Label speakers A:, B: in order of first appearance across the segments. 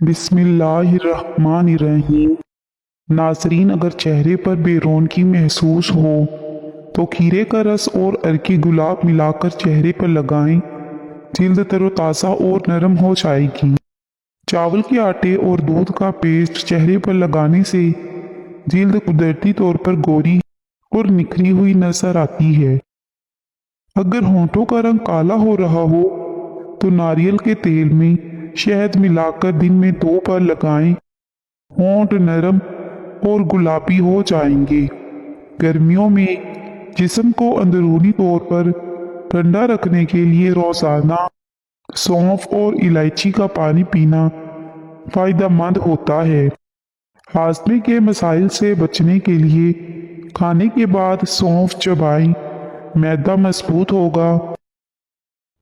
A: बिस्मिल्लाहिर्रहमानिर्रहीम। नाज़रीन, अगर चेहरे पर बेरौनकी महसूस हो तो खीरे का रस और अर्की गुलाब मिलाकर चेहरे पर लगाएं। जिल्द तरोताज़ा और नरम हो जाएगी। चावल के आटे और दूध का पेस्ट चेहरे पर लगाने से जिल्द कुदरती तौर पर गोरी और निखरी हुई नजर आती है। अगर होंठों का रंग काला हो रहा हो तो नारियल के तेल में शहद मिलाकर दिन में 2 बार लगाएं। होंठ नरम और गुलाबी हो जाएंगे। गर्मियों में जिस्म को अंदरूनी तौर पर ठंडा रखने के लिए रोजाना सौंफ और इलायची का पानी पीना फायदेमंद होता है। हाजमे के मसाइल से बचने के लिए खाने के बाद सौंफ चबाएं। मैदा मजबूत होगा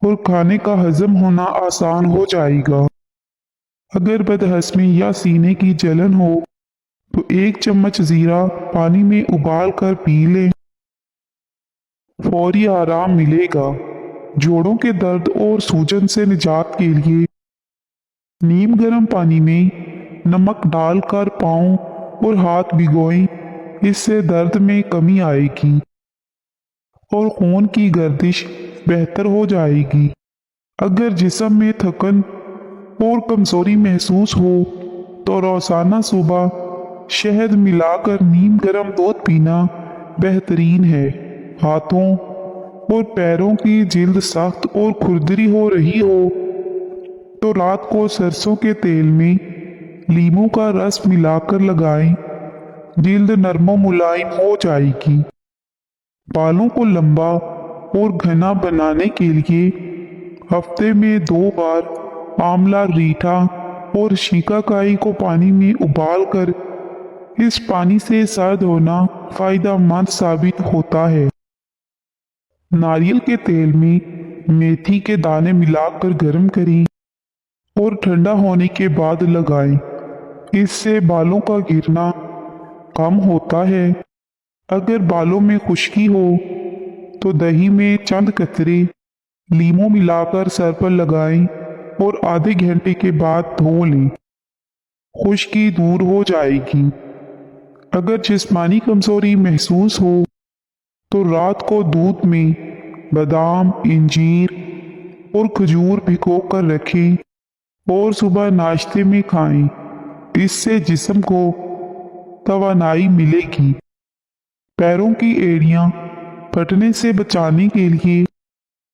A: और खाने का हजम होना आसान हो जाएगा। अगर बदहजमी या सीने की जलन हो तो 1 चम्मच जीरा पानी में उबाल कर पी लें। फौरी आराम मिलेगा। जोड़ों के दर्द और सूजन से निजात के लिए नीम गर्म पानी में नमक डालकर पाँव और हाथ भिगोएं। इससे दर्द में कमी आएगी और खून की गर्दिश बेहतर हो जाएगी। अगर जिस्म में थकन और कमजोरी महसूस हो तो रोजाना सुबह शहद मिलाकर नीम गर्म दूध पीना बेहतरीन है। हाथों और पैरों की जिल्द सख्त और खुरदरी हो रही हो तो रात को सरसों के तेल में लीमू का रस मिलाकर लगाएं। जिल्द नरम मुलायम हो जाएगी। बालों को लंबा और घना बनाने के लिए हफ्ते में 2 बार आंवला, रीठा और शिकाकाई को पानी में उबालकर इस पानी से सर धोना फायदेमंद साबित होता है। नारियल के तेल में मेथी के दाने मिलाकर गर्म करें और ठंडा होने के बाद लगाएं। इससे बालों का गिरना कम होता है। अगर बालों में खुश्की हो तो दही में चंद कतरे लीमू मिलाकर सर पर लगाएं और आधे घंटे के बाद धो लें। खुश्की दूर हो जाएगी। अगर जिस्मानी कमजोरी महसूस हो तो रात को दूध में बादाम, इंजीर और खजूर भिगो कर रखें और सुबह नाश्ते में खाएं। इससे जिस्म को तवानाई मिलेगी। पैरों की एड़ियां फटने से बचाने के लिए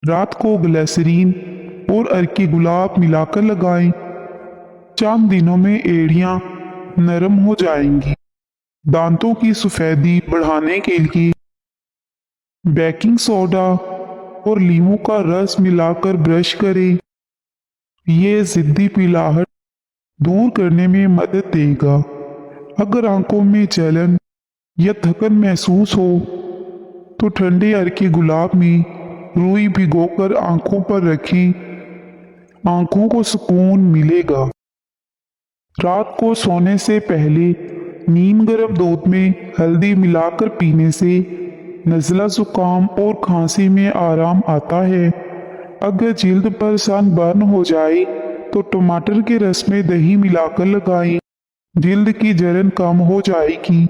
A: रात को ग्लिसरीन और अर्की गुलाब मिलाकर लगाएं। चंद दिनों में एड़ियां नरम हो जाएंगी। दांतों की सफेदी बढ़ाने के लिए बेकिंग सोडा और लीमू का रस मिलाकर ब्रश करें। ये जिद्दी पिलाहट दूर करने में मदद देगा। अगर आंखों में जलन या थकन महसूस हो तो ठंडे अर्की गुलाब में रुई भिगोकर आंखों पर रखें। आंखों को सुकून मिलेगा। रात को सोने से पहले नीम गर्म दूध में हल्दी मिलाकर पीने से नज़ला, जुकाम और खांसी में आराम आता है। अगर जिल्द पर सनबर्न हो जाए तो टमाटर के रस में दही मिलाकर लगाएं। जिल्द की जलन कम हो जाएगी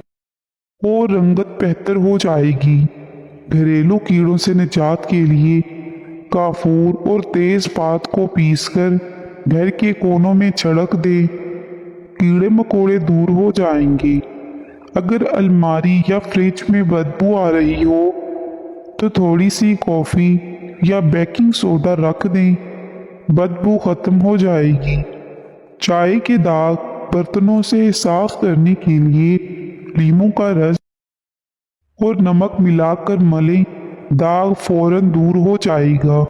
A: और रंगत बेहतर हो जाएगी। घरेलू कीड़ों से निजात के लिए काफूर और तेज पात को पीसकर घर के कोनों में छिड़क दे। कीड़े मकोड़े दूर हो जाएंगे। अगर अलमारी या फ्रिज में बदबू आ रही हो तो थोड़ी सी कॉफ़ी या बेकिंग सोडा रख दें। बदबू खत्म हो जाएगी। चाय के दाग बर्तनों से साफ करने के लिए लीमू का रस और नमक मिलाकर मलें। दाग फौरन दूर हो जाएगा।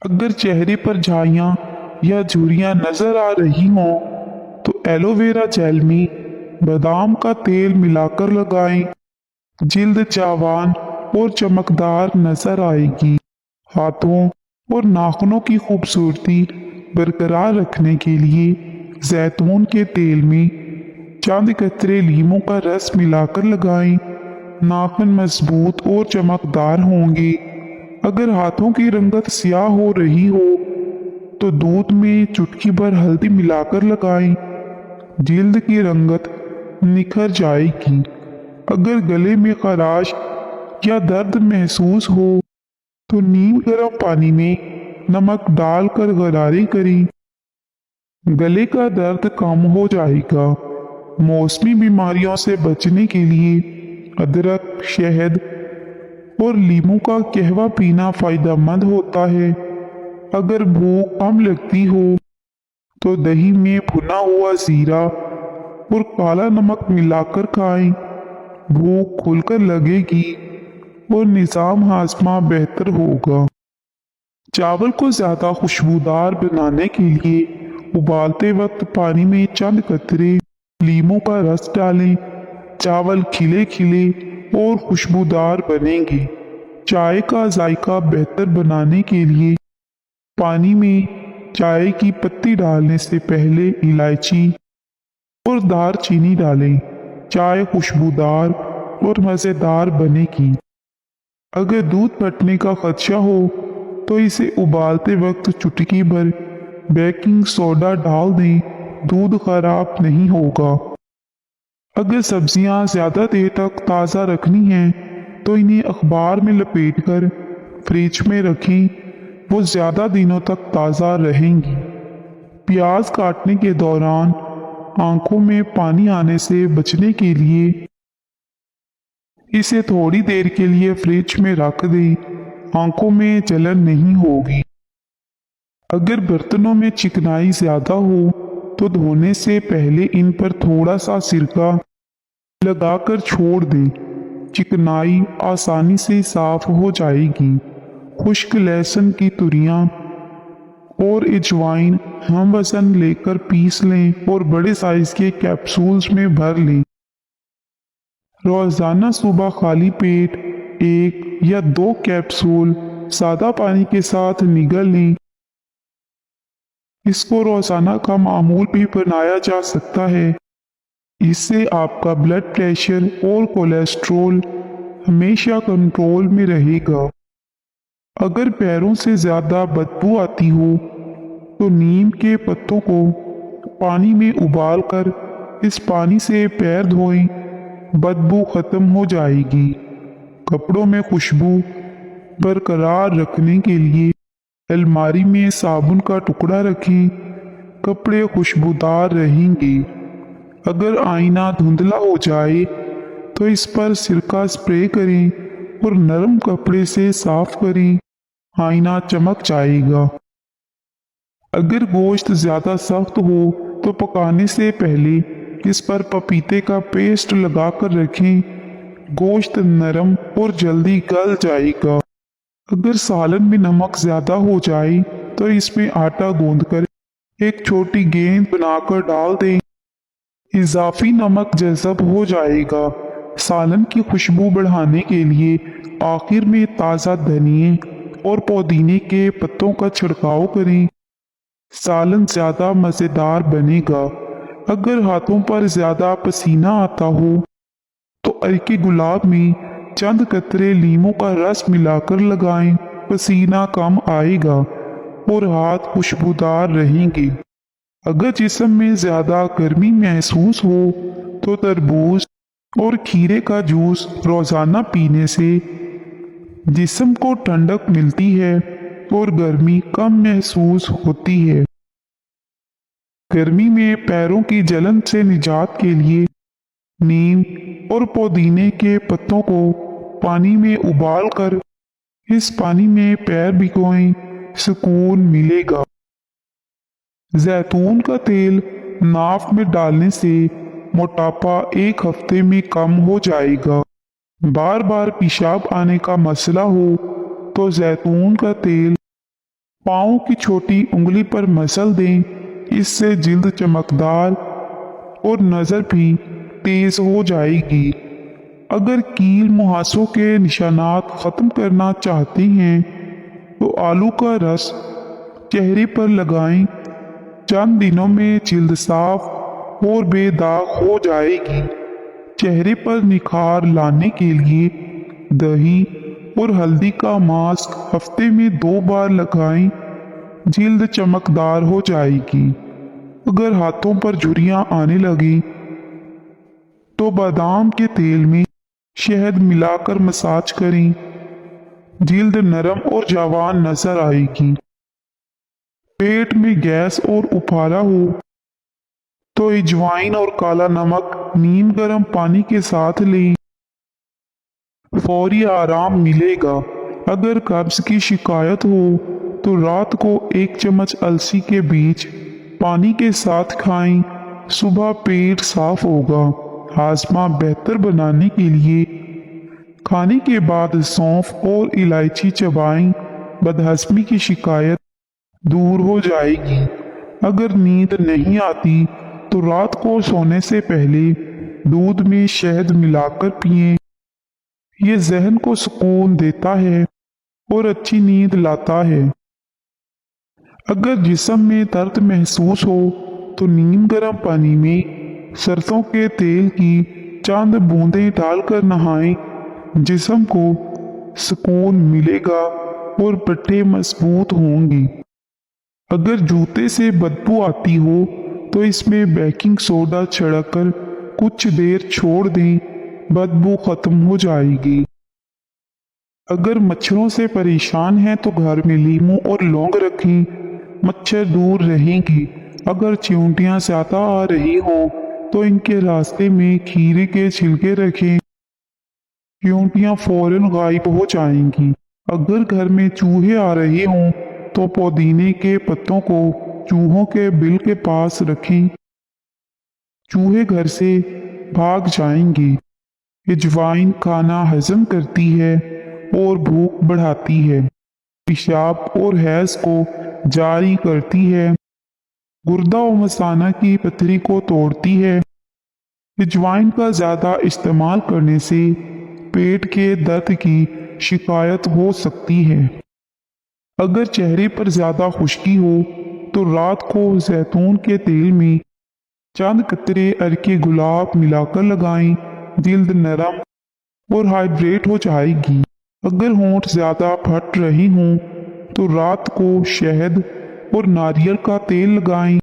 A: अगर चेहरे पर झाइयाँ या झुर्रियाँ नजर आ रही हों तो एलोवेरा जेल में बादाम का तेल मिलाकर लगाएं। जिल्द चावान और चमकदार नजर आएगी। हाथों और नाखूनों की खूबसूरती बरकरार रखने के लिए जैतून के तेल में चंद कतरे लीमू का रस मिलाकर लगाएं। नाखून मजबूत और चमकदार होंगे। अगर हाथों की रंगत स्याह हो रही हो तो दूध में चुटकी भर हल्दी मिलाकर लगाएं। जल्द की रंगत निखर जाएगी। अगर गले में खराश या दर्द महसूस हो तो नीम गर्म पानी में नमक डालकर गरारे करें। गले का दर्द कम हो जाएगा। मौसमी बीमारियों से बचने के लिए अदरक, शहद और नींबू का कहवा पीना फायदेमंद होता है। अगर भूख कम लगती हो तो दही में भुना हुआ जीरा और काला नमक मिलाकर खाएं। भूख खुलकर लगेगी और निजाम हाजमा बेहतर होगा। चावल को ज्यादा खुशबूदार बनाने के लिए उबालते वक्त पानी में चंद कतरे नींबू का रस डालें। चावल खिले खिले और खुशबूदार बनेंगे। चाय का जायका बेहतर बनाने के लिए पानी में चाय की पत्ती डालने से पहले इलायची और दालचीनी डालें। चाय खुशबूदार और मज़ेदार बनेगी। अगर दूध फटने का खदशा हो तो इसे उबालते वक्त चुटकी भर बेकिंग सोडा डाल दें। दूध खराब नहीं होगा। अगर सब्जियां ज़्यादा देर तक ताज़ा रखनी हैं तो इन्हें अखबार में लपेटकर फ्रिज में रखें। वो ज़्यादा दिनों तक ताज़ा रहेंगी। प्याज काटने के दौरान आंखों में पानी आने से बचने के लिए इसे थोड़ी देर के लिए फ्रिज में रख दें। आंखों में जलन नहीं होगी। अगर बर्तनों में चिकनाई ज़्यादा हो तो धोने से पहले इन पर थोड़ा सा सिरका लगाकर छोड़ दें। चिकनाई आसानी से साफ हो जाएगी। खुश्क लहसुन की तुरियां और अजवाइन हम वजन लेकर पीस लें और बड़े साइज के कैप्सूल्स में भर लें। रोजाना सुबह खाली पेट 1 या 2 कैप्सूल सादा पानी के साथ निगल लें। इसको रोजाना का मामूल भी बनाया जा सकता है। इससे आपका ब्लड प्रेशर और कोलेस्ट्रॉल हमेशा कंट्रोल में रहेगा। अगर पैरों से ज़्यादा बदबू आती हो तो नीम के पत्तों को पानी में उबालकर इस पानी से पैर धोएं। बदबू खत्म हो जाएगी। कपड़ों में खुशबू बरकरार रखने के लिए अलमारी में साबुन का टुकड़ा रखें। कपड़े खुशबूदार रहेंगे। अगर आईना धुंधला हो जाए तो इस पर सिरका स्प्रे करें और नरम कपड़े से साफ करें। आईना चमक जाएगा। अगर गोश्त ज़्यादा सख्त हो तो पकाने से पहले इस पर पपीते का पेस्ट लगाकर रखें। गोश्त नरम और जल्दी गल जाएगा। अगर सालन में नमक ज़्यादा हो जाए तो इसमें आटा गूंथकर एक छोटी गेंद बनाकर डाल दें। इजाफी नमक जज़ब हो जाएगा। सालन की खुशबू बढ़ाने के लिए आखिर में ताज़ा धनिए और पुदीने के पत्तों का छिड़काव करें। सालन ज़्यादा मज़ेदार बनेगा। अगर हाथों पर ज़्यादा पसीना आता हो तो अरके गुलाब में चंद कतरे नींबू का रस मिलाकर लगाएं। पसीना कम आएगा और हाथ खुशबूदार रहेंगे। अगर जिस्म में ज़्यादा गर्मी महसूस हो तो तरबूज और खीरे का जूस रोज़ाना पीने से जिस्म को ठंडक मिलती है और गर्मी कम महसूस होती है। गर्मी में पैरों की जलन से निजात के लिए नीम और पुदीने के पत्तों को पानी में उबालकर इस पानी में पैर भिगोएं। सुकून मिलेगा। जैतून का तेल नाक में डालने से मोटापा 1 हफ्ते में कम हो जाएगा। बार बार पेशाब आने का मसला हो तो जैतून का तेल पाँव की छोटी उंगली पर मसल दें। इससे जिल्द चमकदार और नज़र भी तेज हो जाएगी। अगर कील मुहासों के निशानात ख़त्म करना चाहते हैं तो आलू का रस चेहरे पर लगाएं। चंद दिनों में जिल्द साफ और बेदाग हो जाएगी। चेहरे पर निखार लाने के लिए दही और हल्दी का मास्क हफ्ते में 2 बार लगाएं। जल्द चमकदार हो जाएगी। अगर हाथों पर झुर्रियां आने लगी तो बादाम के तेल में शहद मिलाकर मसाज करें। जल्द नरम और जवान नजर आएगी। पेट में गैस और उफाला हो तो अजवाइन और काला नमक नीम गर्म पानी के साथ लें। फौरी आराम मिलेगा। अगर कब्ज की शिकायत हो तो रात को 1 चम्मच अलसी के बीज पानी के साथ खाएं। सुबह पेट साफ होगा। हाजमा बेहतर बनाने के लिए खाने के बाद सौंफ और इलायची चबाएं। बदहजमी की शिकायत दूर हो जाएगी। अगर नींद नहीं आती तो रात को सोने से पहले दूध में शहद मिलाकर पिएं। ये जहन को सुकून देता है और अच्छी नींद लाता है। अगर जिस्म में दर्द महसूस हो तो नीम गर्म पानी में सरसों के तेल की चंद बूंदें डालकर नहाएं। जिस्म को सुकून मिलेगा और पट्टे मजबूत होंगी। अगर जूते से बदबू आती हो तो इसमें बेकिंग सोडा छिड़ककर कुछ देर छोड़ दें। बदबू खत्म हो जाएगी। अगर मच्छरों से परेशान हैं तो घर में लीमू और लौंग रखें। मच्छर दूर रहेंगे। अगर चींटियां ज्यादा आ रही हो तो इनके रास्ते में खीरे के छिलके रखें। चींटियां फौरन गायब हो जाएंगी। अगर घर में चूहे आ रहे हों तो पुदीने के पत्तों को चूहों के बिल के पास रखें। चूहे घर से भाग जाएंगे। अजवाइन खाना हजम करती है और भूख बढ़ाती है। पेशाब और हैज को जारी करती है। गुर्दा और मसाना की पथरी को तोड़ती है। अजवाइन का ज्यादा इस्तेमाल करने से पेट के दर्द की शिकायत हो सकती है। अगर चेहरे पर ज्यादा खुश्की हो तो रात को जैतून के तेल में चंद कतरे अरके गुलाब मिलाकर लगाएं। जल्द नरम और हाइड्रेट हो जाएगी। अगर होंठ ज्यादा फट रही हों तो रात को शहद और नारियल का तेल लगाएं।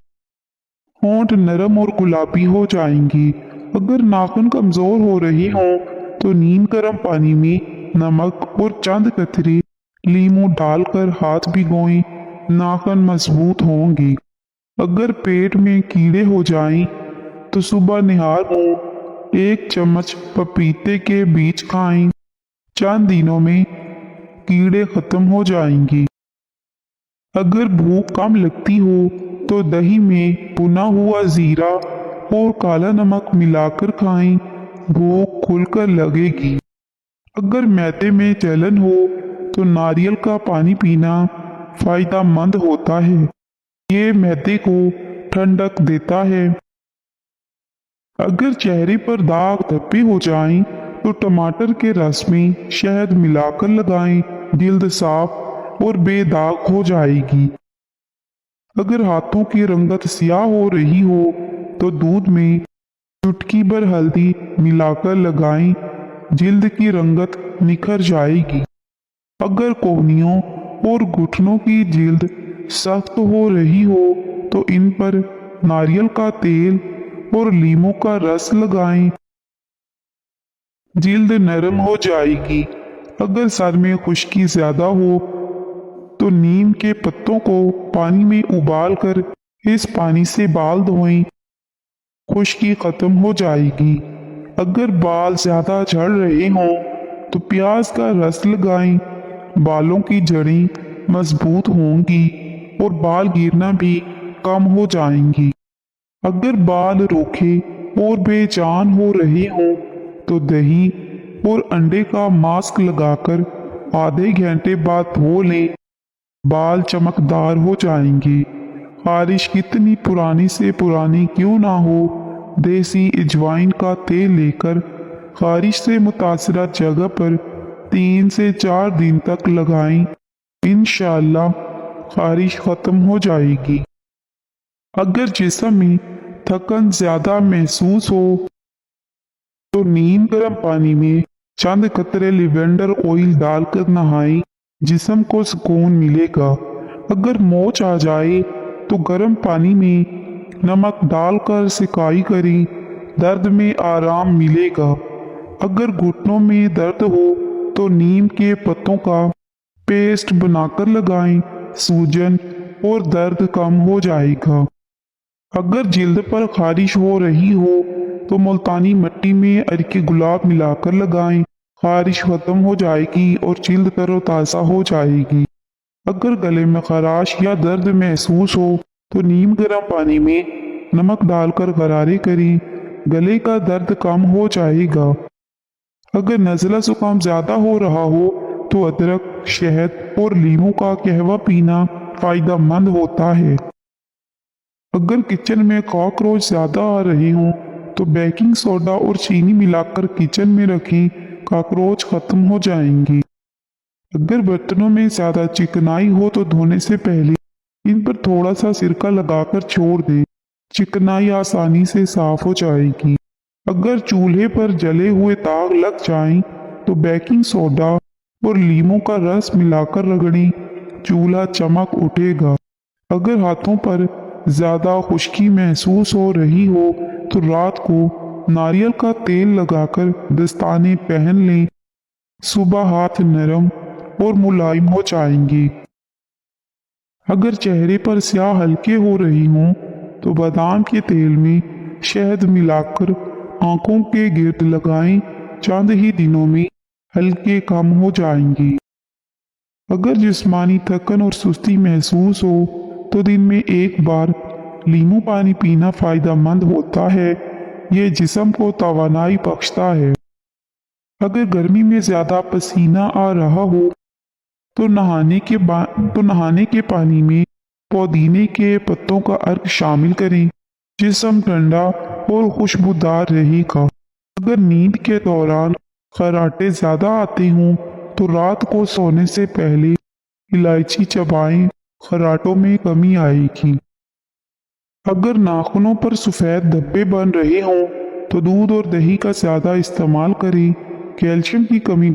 A: होंठ नरम और गुलाबी हो जाएंगे। अगर नाखून कमजोर हो रही हों तो नीम गर्म पानी में नमक और चंद कतरे लीमू डालकर हाथ भिगोएं। नाखून मजबूत होंगे। अगर पेट में कीड़े हो जाएं तो सुबह निहार हो 1 चम्मच पपीते के बीज खाएं। चंद दिनों में कीड़े खत्म हो जाएंगे। अगर भूख कम लगती हो तो दही में भुना हुआ जीरा और काला नमक मिलाकर खाएं। भूख खुलकर लगेगी। अगर मैदे में जलन हो तो नारियल का पानी पीना फायदा मंद होता है। ये मैदे को ठंडक देता है। अगर चेहरे पर दाग धब्बे हो जाएं तो टमाटर के रस में शहद मिलाकर लगाएं। जल्द साफ और बेदाग हो जाएगी। अगर हाथों की रंगत स्याह हो रही हो तो दूध में चुटकी भर हल्दी मिलाकर लगाएं। जल्द की रंगत निखर जाएगी। अगर कोहनियों और घुटनों की जल्द सख्त हो रही हो तो इन पर नारियल का तेल और लीमू का रस लगाएं। जल्द नरम हो जाएगी। अगर सर में खुश्की ज्यादा हो तो नीम के पत्तों को पानी में उबाल कर इस पानी से बाल धोएं। खुश्की खत्म हो जाएगी। अगर बाल ज्यादा झड़ रहे हों तो प्याज का रस लगाएं। बालों की जड़ें मजबूत होंगी और बाल गिरना भी कम हो जाएंगी। अगर बाल रूखे और बेजान हो रहे हों तो दही और अंडे का मास्क लगाकर आधे घंटे बाद धो लें। बाल चमकदार हो जाएंगे। खारिश कितनी पुरानी से पुरानी क्यों ना हो, देसी अजवाइन का तेल लेकर खारिश से मुतासरा जगह पर 3 से 4 दिन तक लगाएं। इंशाअल्लाह खारिश खत्म हो जाएगी। अगर जिस्म में थकन ज्यादा महसूस हो तो नीम गर्म पानी में चंद कतरे लिवेंडर ऑयल डालकर नहाएं। जिस्म को सुकून मिलेगा। अगर मोच आ जाए तो गर्म पानी में नमक डालकर सिकाई करें, दर्द में आराम मिलेगा। अगर घुटनों में दर्द हो तो नीम के पत्तों का पेस्ट बनाकर लगाएं, सूजन और दर्द कम हो जाएगा। अगर जिल्द पर खारिश हो रही हो तो मुल्तानी मिट्टी में अरके गुलाब मिलाकर लगाएं, खारिश खत्म हो जाएगी और जिल्द तरोताज़ा हो जाएगी। अगर गले में खराश या दर्द महसूस हो तो नीम गर्म पानी में नमक डालकर गरारे करें, गले का दर्द कम हो जाएगा। अगर नज़ला जुकाम ज़्यादा हो रहा हो तो अदरक, शहद और लीमू का कहवा पीना फायदेमंद होता है। अगर किचन में कॉकरोच ज़्यादा आ रहे हों तो बेकिंग सोडा और चीनी मिलाकर किचन में रखें, कॉकरोच खत्म हो जाएंगे। अगर बर्तनों में ज़्यादा चिकनाई हो तो धोने से पहले इन पर थोड़ा सा सिरका लगाकर छोड़ दें, चिकनाई आसानी से साफ हो जाएगी। अगर चूल्हे पर जले हुए दाग लग जाएं तो बेकिंग सोडा और लीमू का रस मिलाकर रगड़ें, चूल्हा चमक उठेगा। अगर हाथों पर ज़्यादा खुश्की महसूस हो रही हो तो रात को नारियल का तेल लगाकर दस्ताने पहन लें, सुबह हाथ नरम और मुलायम हो जाएंगे। अगर चेहरे पर स्याह हल्के हो रही हों तो बादाम के तेल में शहद मिलाकर आंखों के गिर्द लगाएं, चंद ही दिनों में हल्के कम हो जाएंगे। अगर जिस्मानी थकन और सुस्ती महसूस हो तो दिन में एक बार लीमू पानी पीना फायदेमंद होता है, ये जिस्म को तवानाई बख्शता है। अगर गर्मी में ज़्यादा पसीना आ रहा हो तो नहाने के पानी में पुदीने के पत्तों का अर्क शामिल करें, जिस्म ठंडा और खुशबूदार रहेगा। अगर नींद के दौरान खर्राटे ज़्यादा आते हों तो रात को सोने से पहले इलायची चबाएं, खर्राटों में कमी आएगी। अगर नाखूनों पर सफ़ेद धब्बे बन रहे हों तो दूध और दही का ज़्यादा इस्तेमाल करें, कैल्शियम की कमी